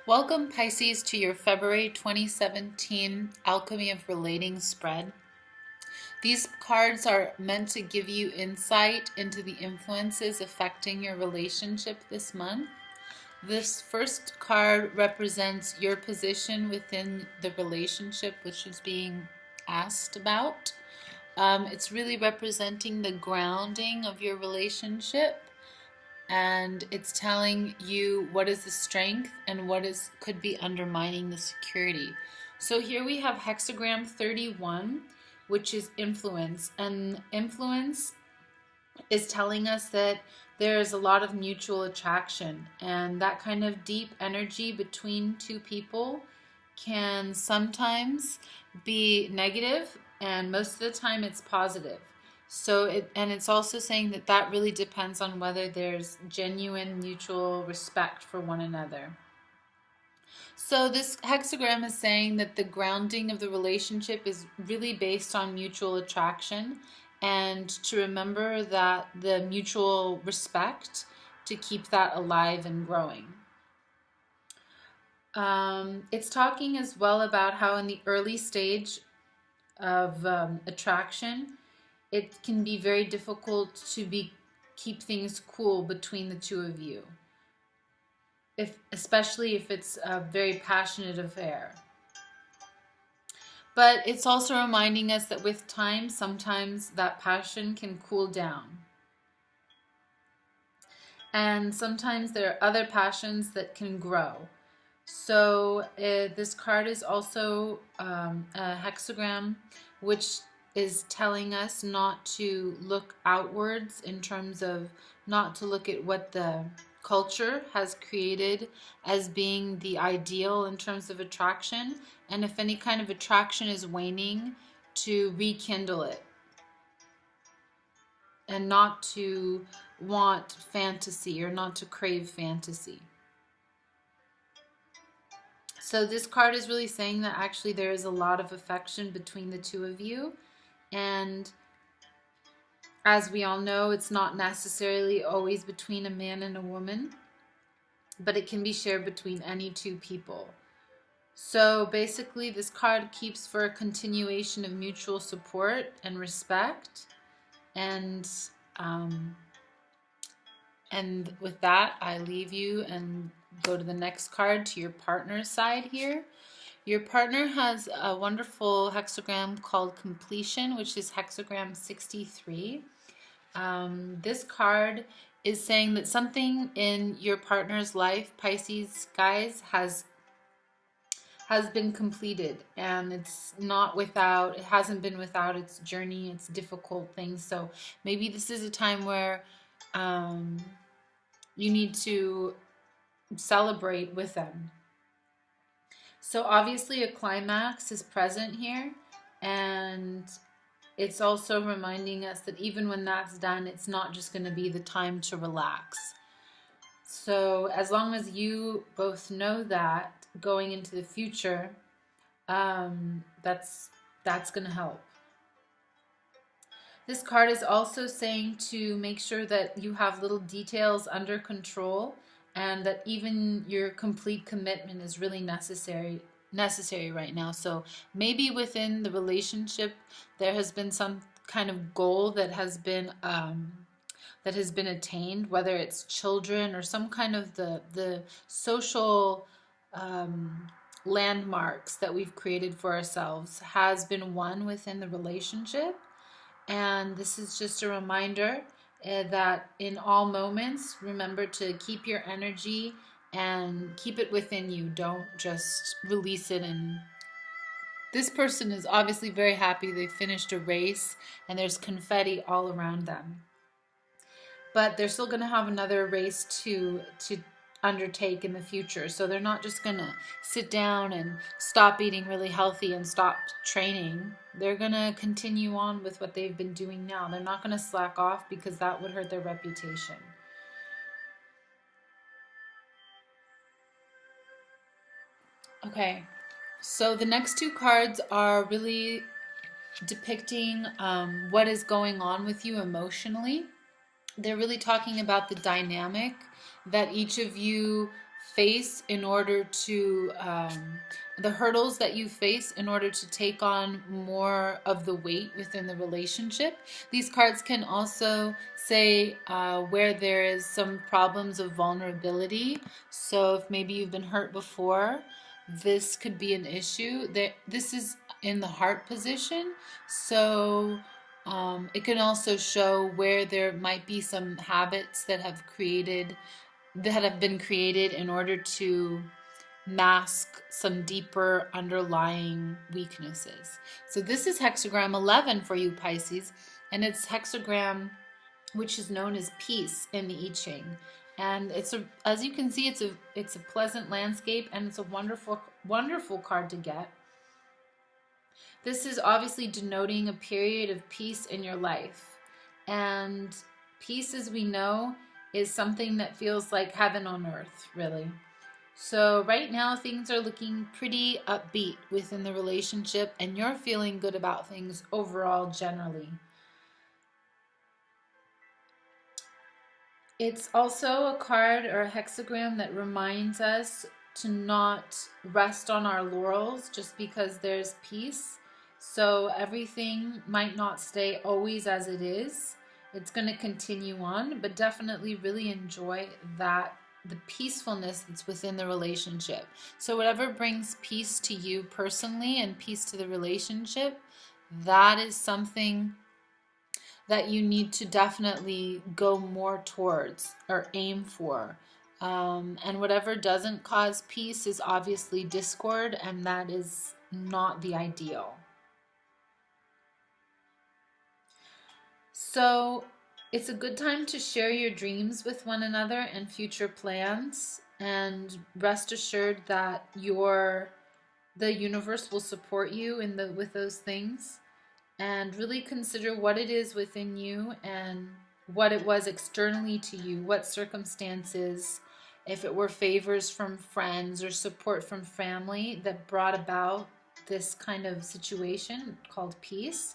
Welcome, Pisces, to your February 2017 Alchemy of Relating spread. These cards are meant to give you insight into the influences affecting your relationship this month. This first card represents your position within the relationship which is being asked about. It's really representing the grounding of your relationship, and it's telling you what is the strength and what could be undermining the security. So here we have hexagram 31, which is influence, and influence is telling us that there's a lot of mutual attraction, and that kind of deep energy between two people can sometimes be negative, and most of the time it's positive. So it's also saying that that really depends on whether there's genuine mutual respect for one another. So this hexagram is saying that the grounding of the relationship is really based on mutual attraction, and to remember that the mutual respect to keep that alive and growing. It's talking as well about how in the early stage of attraction, it can be very difficult to keep things cool between the two of you, especially if it's a very passionate affair. But it's also reminding us that with time, sometimes that passion can cool down. And sometimes there are other passions that can grow. So this card is also a hexagram, which is telling us not to look outwards, in terms of not to look at what the culture has created as being the ideal in terms of attraction, and if any kind of attraction is waning, to rekindle it, and not to want fantasy or not to crave fantasy. So this card is really saying that actually there is a lot of affection between the two of you, and as we all know, it's not necessarily always between a man and a woman, but it can be shared between any two people. So basically this card keeps for a continuation of mutual support and respect, and with that I leave you and go to the next card, to your partner's side here. Your partner has a wonderful hexagram called completion, which is hexagram 63. This card is saying that something in your partner's life, Pisces guys, has been completed, and it hasn't been without its journey, its difficult things. So maybe this is a time where you need to celebrate with them. So obviously a climax is present here, and it's also reminding us that even when that's done, it's not just going to be the time to relax. So as long as you both know that going into the future, that's going to help. This card is also saying to make sure that you have little details under control, and that even your complete commitment is really necessary right now. So maybe within the relationship there has been some kind of goal that has been attained, whether it's children or some kind of the social landmarks that we've created for ourselves has been won within the relationship. And this is just a reminder that in all moments, remember to keep your energy and keep it within you. Don't just release it. And this person is obviously very happy. They finished a race and there's confetti all around them. But they're still going to have another race to undertake in the future. So they're not just going to sit down and stop eating really healthy and stop training. They're going to continue on with what they've been doing now. They're not going to slack off, because that would hurt their reputation. Okay, so the next two cards are really depicting what is going on with you emotionally. They're really talking about the dynamic that each of you face in order to, the hurdles that you face in order to take on more of the weight within the relationship. These cards can also say where there is some problems of vulnerability. So if maybe you've been hurt before, this could be an issue. This is in the heart position. So it can also show where there might be some habits that have been created in order to mask some deeper underlying weaknesses. So this is hexagram 11 for you Pisces, and it's hexagram which is known as peace in the I Ching. And as you can see, it's a pleasant landscape, and it's a wonderful card to get. This is obviously denoting a period of peace in your life. And peace, as we know, is something that feels like heaven on earth, really. So right now things are looking pretty upbeat within the relationship, and you're feeling good about things overall generally. It's also a card or a hexagram that reminds us to not rest on our laurels just because there's peace. So everything might not stay always as it is. It's going to continue on, but definitely really enjoy the peacefulness that's within the relationship. So whatever brings peace to you personally and peace to the relationship, that is something that you need to definitely go more towards or aim for. And whatever doesn't cause peace is obviously discord, and that is not the ideal. So it's a good time to share your dreams with one another and future plans, and rest assured that the universe will support you with those things. And really consider what it is within you and what it was externally to you, what circumstances, if it were favors from friends or support from family that brought about this kind of situation called peace,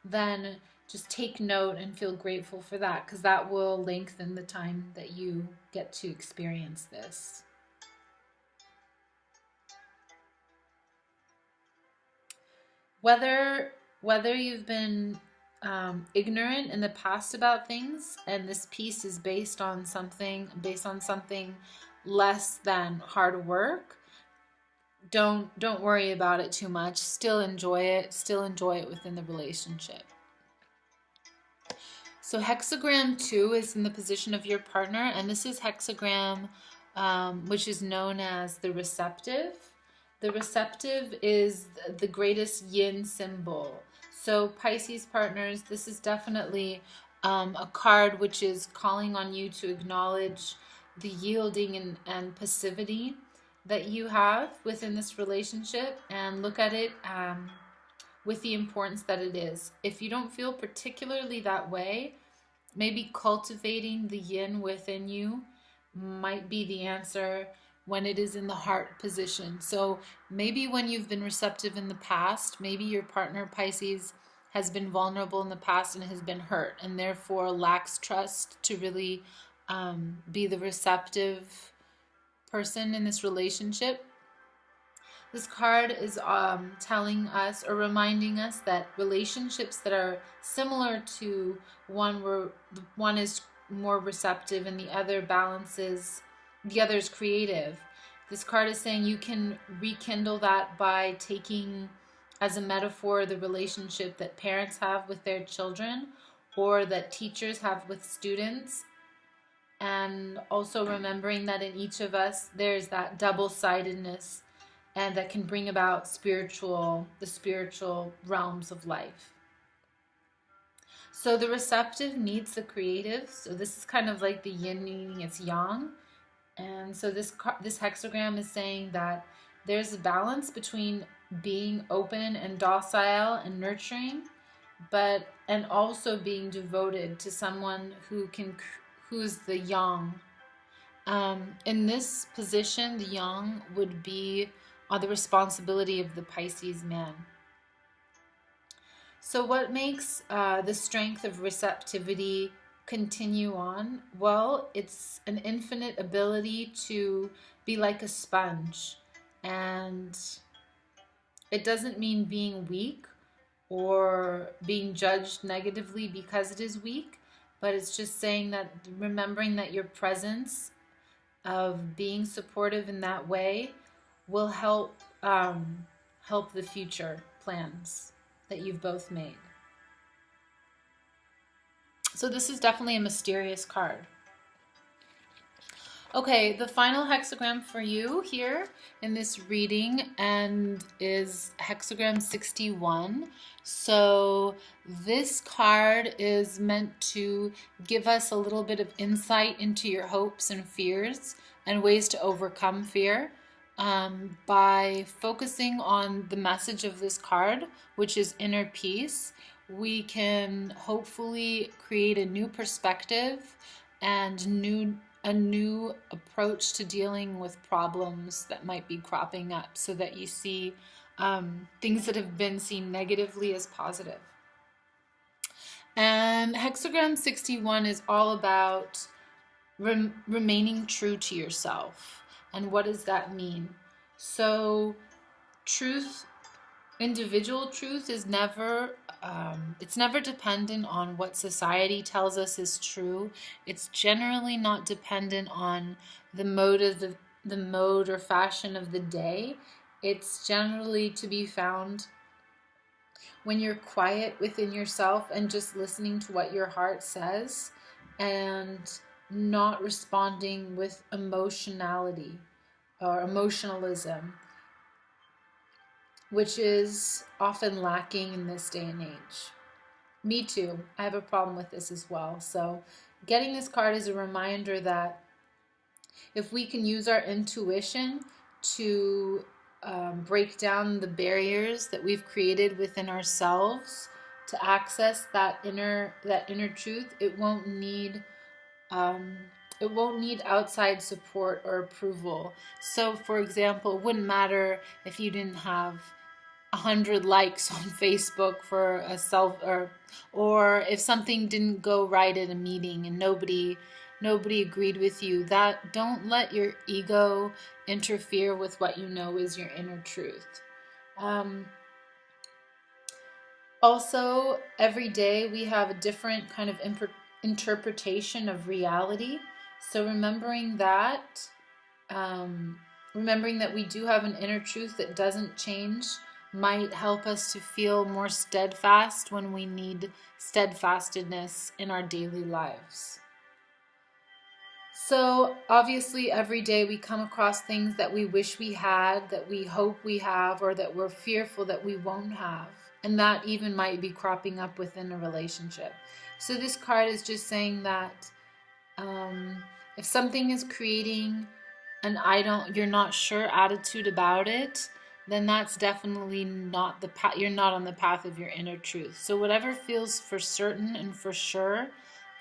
then just take note and feel grateful for that, because that will lengthen the time that you get to experience this. Whether you've been ignorant in the past about things, and this piece is based on something less than hard work, don't worry about it too much. Still enjoy it within the relationship. So hexagram 2 is in the position of your partner, and this is hexagram which is known as the receptive. The receptive is the greatest yin symbol. So Pisces partners, this is definitely a card which is calling on you to acknowledge the yielding and passivity that you have within this relationship, and look at it with the importance that it is. If you don't feel particularly that way, maybe cultivating the yin within you might be the answer when it is in the heart position. So maybe when you've been receptive in the past, maybe your partner Pisces has been vulnerable in the past and has been hurt, and therefore lacks trust to really be the receptive person in this relationship. This card is telling us or reminding us that relationships that are similar to one where one is more receptive and the other is creative. This card is saying you can rekindle that by taking as a metaphor the relationship that parents have with their children, or that teachers have with students, and also remembering that in each of us there's that double-sidedness, and that can bring about the spiritual realms of life. So the receptive needs the creative. So this is kind of like the yin meaning its yang. And so this hexagram is saying that there's a balance between being open and docile and nurturing, and also being devoted to someone who's the yang. In this position, the yang would be on the responsibility of the Pisces man. So what makes the strength of receptivity continue on? Well, it's an infinite ability to be like a sponge. And it doesn't mean being weak or being judged negatively because it is weak, but it's just saying that, remembering that your presence of being supportive in that way will help the future plans that you've both made. So this is definitely a mysterious card. Okay, the final hexagram for you here in this reading and is hexagram 61. So this card is meant to give us a little bit of insight into your hopes and fears and ways to overcome fear by focusing on the message of this card, which is inner peace. We can hopefully create a new perspective and a new approach to dealing with problems that might be cropping up, so that you see things that have been seen negatively as positive. And hexagram 61 is all about remaining true to yourself. And what does that mean? So truth, individual truth, is never it's never dependent on what society tells us is true. It's generally not dependent on the mode or fashion of the day. It's generally to be found when you're quiet within yourself and just listening to what your heart says and not responding with emotionality or emotionalism, which is often lacking in this day and age. Me too. I have a problem with this as well. So getting this card is a reminder that if we can use our intuition to break down the barriers that we've created within ourselves to access that inner truth, it won't need outside support or approval. So, for example, it wouldn't matter if you didn't have 100 likes on Facebook for a or if something didn't go right at a meeting and nobody agreed with you. That, don't let your ego interfere with what you know is your inner truth. Also, every day we have a different kind of interpretation of reality. So remembering that we do have an inner truth that doesn't change might help us to feel more steadfast when we need steadfastness in our daily lives. So obviously every day we come across things that we wish we had, that we hope we have, or that we're fearful that we won't have. And that even might be cropping up within a relationship. So this card is just saying that if something is creating an you're not sure attitude about it, then that's definitely not the path. You're not on the path of your inner truth. So whatever feels for certain and for sure,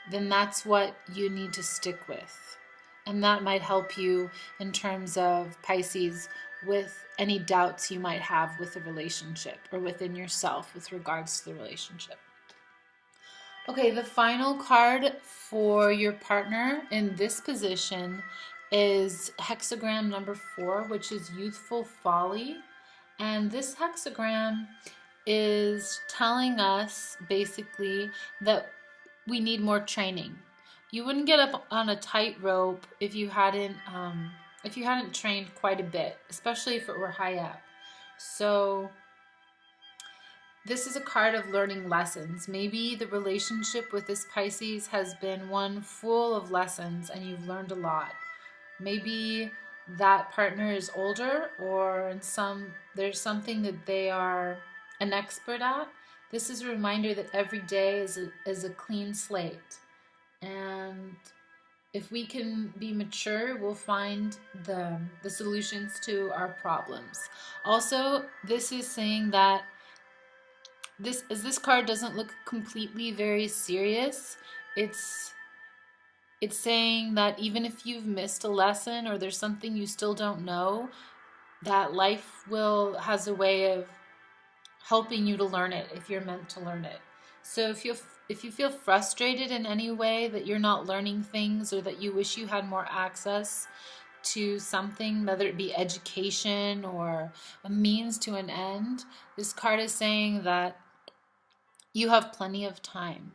then that's what you need to stick with. And that might help you in terms of, Pisces, with any doubts you might have with a relationship or within yourself with regards to the relationship. Okay, the final card for your partner in this position is hexagram number 4, which is youthful folly. And this hexagram is telling us basically that we need more training. You wouldn't get up on a tightrope if you hadn't trained quite a bit, especially if it were high up. So this is a card of learning lessons. Maybe the relationship with this Pisces has been one full of lessons and you've learned a lot. Maybe that partner is older, or there's something that they are an expert at. This is a reminder that every day is a clean slate. And if we can be mature, we'll find the solutions to our problems. Also, this is saying that this card doesn't look completely very serious. It's saying that even if you've missed a lesson or there's something you still don't know, that life has a way of helping you to learn it if you're meant to learn it. So if you feel frustrated in any way that you're not learning things, or that you wish you had more access to something, whether it be education or a means to an end, this card is saying that you have plenty of time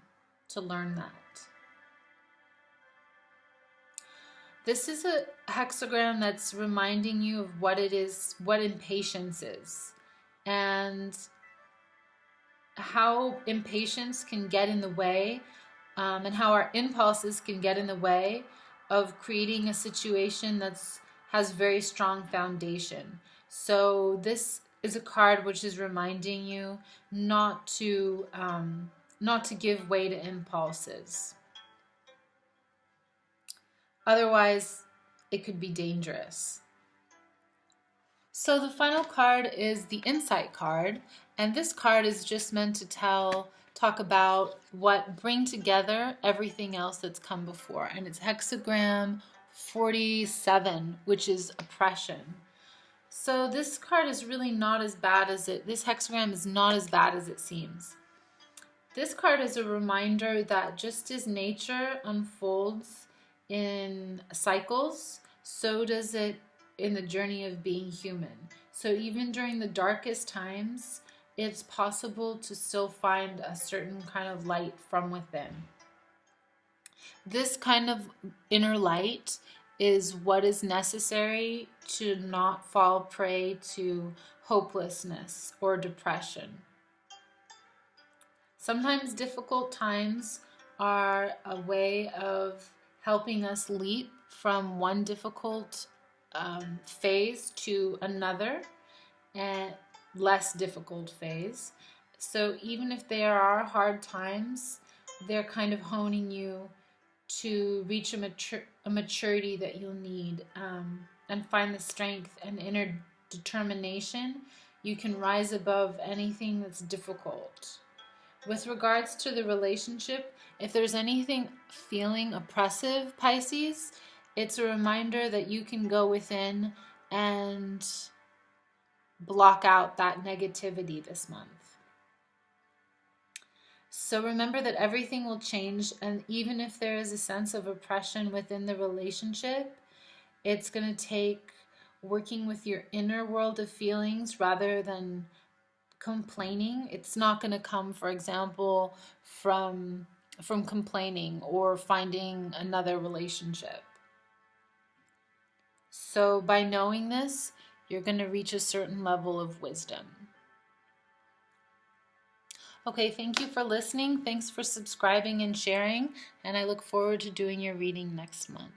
to learn that. This is a hexagram that's reminding you of what it is, what impatience is, and how impatience can get in the way, and how our impulses can get in the way of creating a situation that's has very strong foundation. So this is a card which is reminding you not to give way to impulses. Otherwise, it could be dangerous. So the final card is the Insight card, and this card is just meant to talk about bring together everything else that's come before, and it's hexagram 47, which is oppression. So this card is really not as bad as this hexagram is not as bad as it seems. This card is a reminder that just as nature unfolds in cycles, so does it in the journey of being human. So even during the darkest times, it's possible to still find a certain kind of light from within. This kind of inner light is what is necessary to not fall prey to hopelessness or depression. Sometimes difficult times are a way of helping us leap from one difficult phase to another and less difficult phase. So even if there are hard times, they're kind of honing you to reach a maturity that you'll need, and find the strength and inner determination. You can rise above anything that's difficult. With regards to the relationship, if there's anything feeling oppressive, Pisces, it's a reminder that you can go within and block out that negativity this month. So remember that everything will change, and even if there is a sense of oppression within the relationship, it's going to take working with your inner world of feelings rather than complaining. It's not going to come, for example, from complaining or finding another relationship. So by knowing this, you're going to reach a certain level of wisdom. Okay, thank you for listening. Thanks for subscribing and sharing, and I look forward to doing your reading next month.